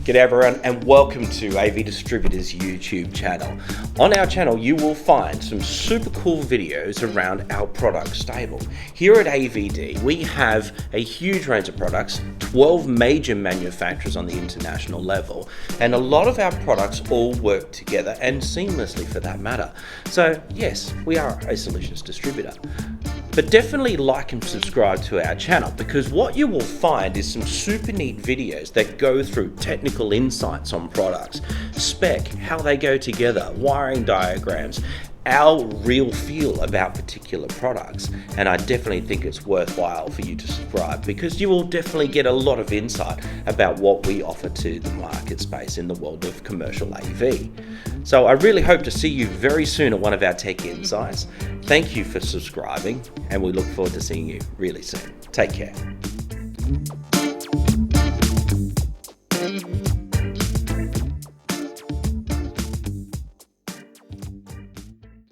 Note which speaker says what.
Speaker 1: G'day everyone and welcome to AV Distributors YouTube channel. On our channel you will find some super cool videos around our product stable. Here at AVD we have a huge range of products, 12 major manufacturers on the international level, and a lot of our products all work together and seamlessly for that matter. So yes, we are a solutions distributor. But definitely like and subscribe to our channel, because what you will find is some super neat videos that go through technical insights on products, spec, how they go together, wiring diagrams, our real feel about particular products. And I definitely think it's worthwhile for you to subscribe, because you will definitely get a lot of insight about what we offer to the market space in the world of commercial AV. So I really hope to see you very soon at one of our Tech Insights. Thank you for subscribing, and we look forward to seeing you really soon. Take care.